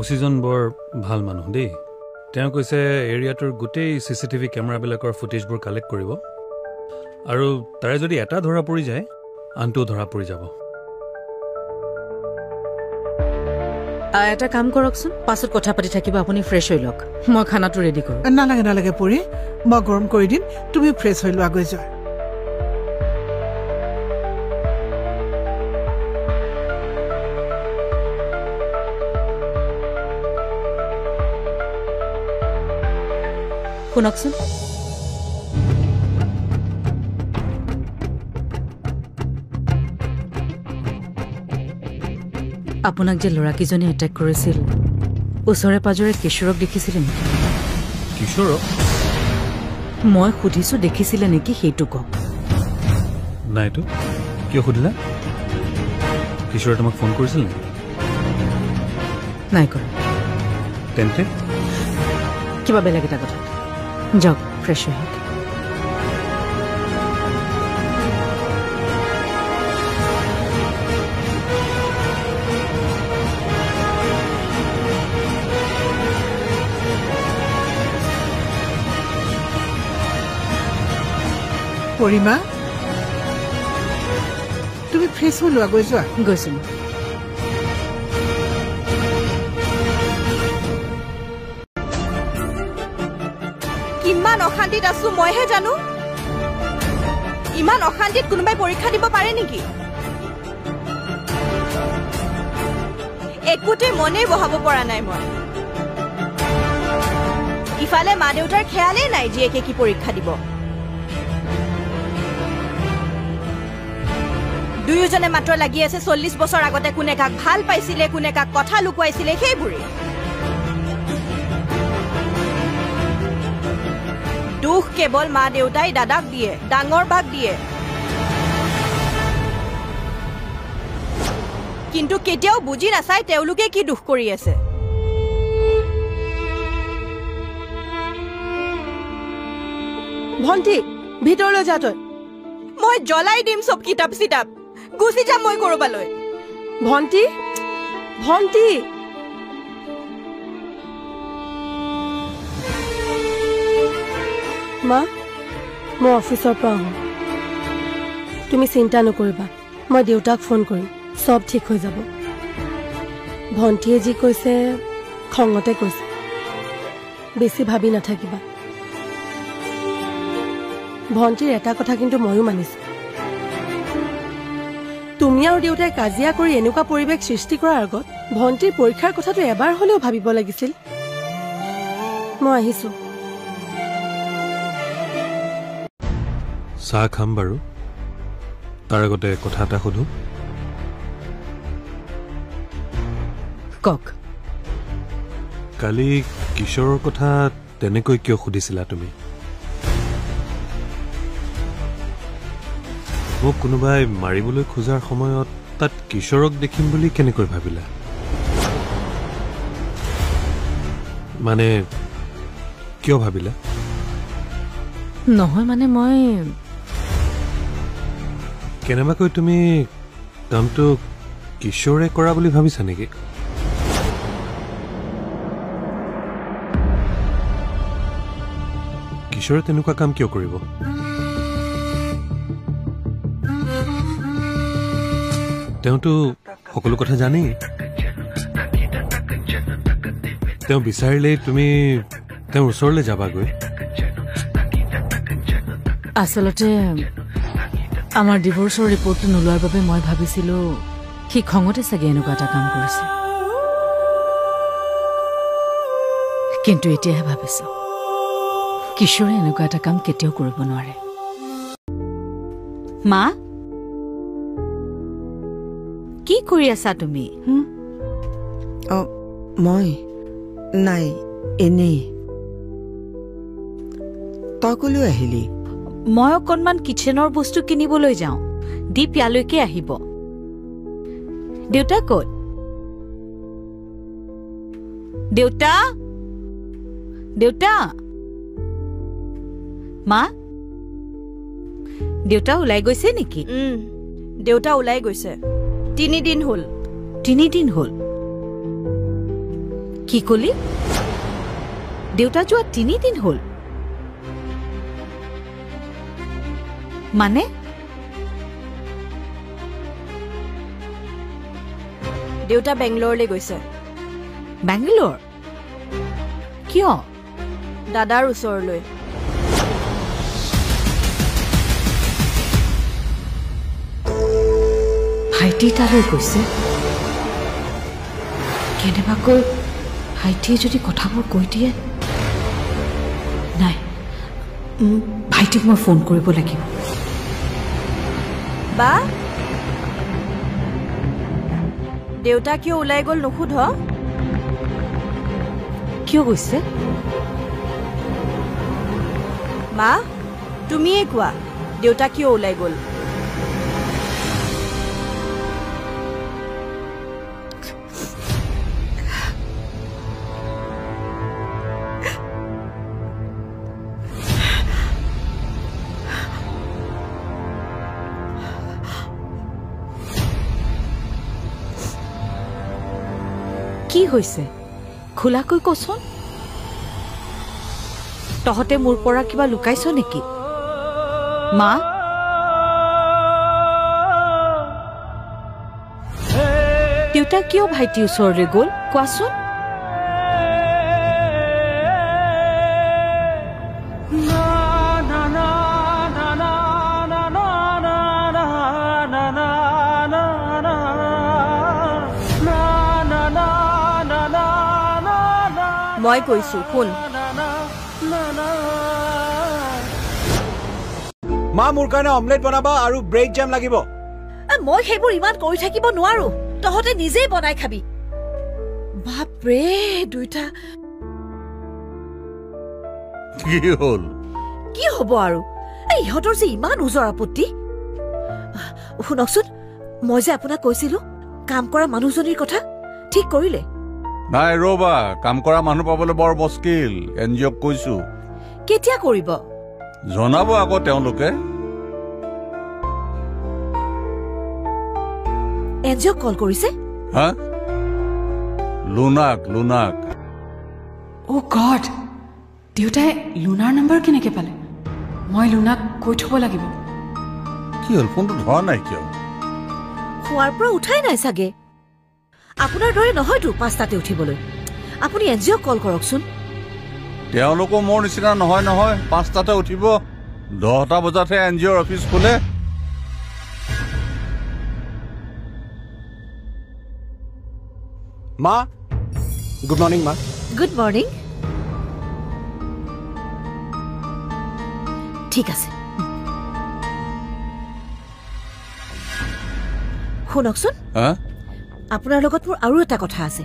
অচিজন বৰ ভাল মানুহ দেই তেওঁ কৈছে এৰিয়াটোৰ গোটেই চিচিটিভি কেমেৰাবিলাকৰ ফুটেজবোৰ কালেক্ট কৰিব আৰু তাৰে যদি এটা ধৰা পৰি যায় আনটো ধৰা পৰি যাব এটা কাম কৰকচোন পাছত কথা পাতি থাকিব আপুনি ফ্ৰেছ হৈ লওক মই খানাটো ৰেডি কৰোঁ নালাগে পৰি মই গৰম কৰি দিম তুমি ফ্ৰেছ হৈ লোৱা গৈ যোৱা শুনকচোন আপোনাক যে ল'ৰাকেইজনে এটেক কৰিছিল ওচৰে পাজৰে কিশোৰক দেখিছিলে নেকি কিশোৰক মই সুধিছো দেখিছিলে নেকি সেইটো কওক নাইতো কিয় সুধিলা কিশোৰে তোমাক ফোন কৰিছিল নেকি নাই কৰা তেন্তে কিবা বেলেগ এটা কথা যাওক ফ্ৰেছ হৈ হওক পৰিমা তুমি ফ্ৰেছ হৈ লোৱা গৈ যোৱা গৈছো কিমান অশান্তিত আছো মইহে জানো ইমান অশান্তিত কোনোবাই পৰীক্ষা দিব পাৰে নেকি একোতে মনে বহাব পৰা নাই মই ইফালে মা দেউতাৰ খেয়ালেই নাই জীয়েকে কি পৰীক্ষা দিব দুয়োজনে মাত্ৰ লাগি আছে 40 বছৰ আগতে কোনে কাক ভাল পাইছিলে কোনে কাক কথা লুকুৱাইছিলে সেইবোৰে দুখ কেৱল মা দেউতাই দাদাক দিয়ে ডাঙৰ ভাগ দিয়ে কিন্তু কেতিয়াও বুজি নাচায় তেওঁলোকে কি দুখ কৰি আছে ভন্টি ভিতৰলৈ যা তই মই জ্বলাই দিম সব কিতাপ চিতাপ গুচি যাম মই কৰবালৈ ভন্টি ভন্টি মা মই অফিচৰ পৰা আহোঁ তুমি চিন্তা নকৰিবা মই দেউতাক ফোন কৰিম সব ঠিক হৈ যাব ভন্টিয়ে যি কৈছে খঙতে কৈছে বেছি ভাবি নাথাকিবা ভন্টিৰ এটা কথা কিন্তু ময়ো মানিছো তুমি আৰু দেউতাই কাজিয়া কৰি এনেকুৱা পৰিৱেশ সৃষ্টি কৰাৰ আগত ভন্টিৰ পৰীক্ষাৰ কথাটো এবাৰ হলেও ভাবিব লাগিছিল মই আহিছো চাহ খাম বাৰু তাৰ আগতে কথা এটা সুধো কক কালি কিশোৰৰ কথা তেনেকৈ কিয় সুধিছিলা তুমি মোক কোনোবাই মাৰিবলৈ খোজাৰ সময়ত তাত কিশোৰক দেখিম বুলি কেনেকৈ ভাবিলা মানে কিয় ভাবিলা নহয় মানে মই কেনেবাকৈ তুমি কামটো কিশোৰে কৰা বুলি ভাবিছা নেকি কিশোৰে তেনেকুৱা কাম কিয় কৰিব তেওঁতো সকলো কথা জানেই তেওঁ বিচাৰিলেই তুমি তেওঁৰ ওচৰলৈ যাবাগৈ আচলতে আমাৰ ডিভোৰ্চৰ ৰিপৰ্টটো নোলোৱাৰ বাবে মই ভাবিছিলো সি খঙতে চাগে এনেকুৱা এটা কাম কৰিছে কিন্তু এতিয়াহে ভাবিছো কিশোৰে এনেকুৱা এটা কাম কেতিয়াও কৰিব নোৱাৰে মা কি কৰি আছা তুমি মই নাই এনেই তই কলৈ আহিলি মই অকণমান কিচেনৰ বস্তু কিনিবলৈ যাওঁ দীপ ইয়ালৈকে আহিব দেউতা ক'ত দেউতা দেউতা মা দেউতা ওলাই গৈছে নেকি দেউতা ওলাই গৈছে 3 দিন হল কি কলি দেউতা যোৱা 3 দিন হ'ল মানে দেউতা বেংগলোৰলৈ গৈছে বেংগলোৰ কিয় দাদাৰ ওচৰলৈ ভাইটি তালৈ গৈছে কেনেবাকৈ ভাইটিয়ে যদি কথাবোৰ কৈ দিয়ে নাই ভাইটিক মই ফোন কৰিব লাগিব বা দেউতা কিয় ওলাই গ'ল নুসুধ কিয় গৈছে মা তুমিয়ে কোৱা দেউতা কিয় ওলাই গ'ল কি হৈছে খোলাকৈ কচোন তহঁতে মোৰ পৰা কিবা লুকাইছ নেকি মা দেউতা কিয় ভাইটি ওচৰলৈ গ'ল কোৱাচোন মই কৈছো শুন মা মোৰ কাৰণে অমলেট বনাবা আৰু ব্ৰেড জাম লাগিব মই সেইবোৰ ইমান কৰি থাকিব নোৱাৰো তহঁতে নিজেই বনাই খাবি বাপৰে দুইটা কি হ'ল কি হ'ব আৰু ইহঁতৰ যে ইমান ওজৰ আপত্তি শুনকচোন মই যে আপোনাক কৈছিলো কাম কৰা মানুহজনীৰ কথা ঠিক কৰিলে নাই ৰবা কাম কৰা মানুহ পাবলৈ বৰ মুস্কিল এনজিঅ'ক কৈছো কেতিয়া কৰিব জনাব আকৌ তেওঁলোকে এনজিঅ'ক কল কৰিছে হা লুনাক অ' গড দেউতাই লুনাৰ নম্বৰ কেনেকৈ পালে মই লুনাক কৈ থ'ব লাগিব কি হ'ল ফোনটো ধৰা নাই কিয় খোৱাৰ পৰা উঠাই নাই চাগে আপোনাৰ দৰে নহয়তো 5টাতে উঠিবলৈ আপুনি এনজিঅ'ক কল কৰকচোন তেওঁলোকো মোৰ নিচিনা নহয় 5টাতে উঠিব 10টা বজাতহে এনজিঅ'ৰ অফিচ খোলে মা গুড মৰ্ণিং মা গুড মৰ্ণিং ঠিক আছে শুনকচোন হা আপোনাৰ লগত মোৰ আৰু এটা কথা আছে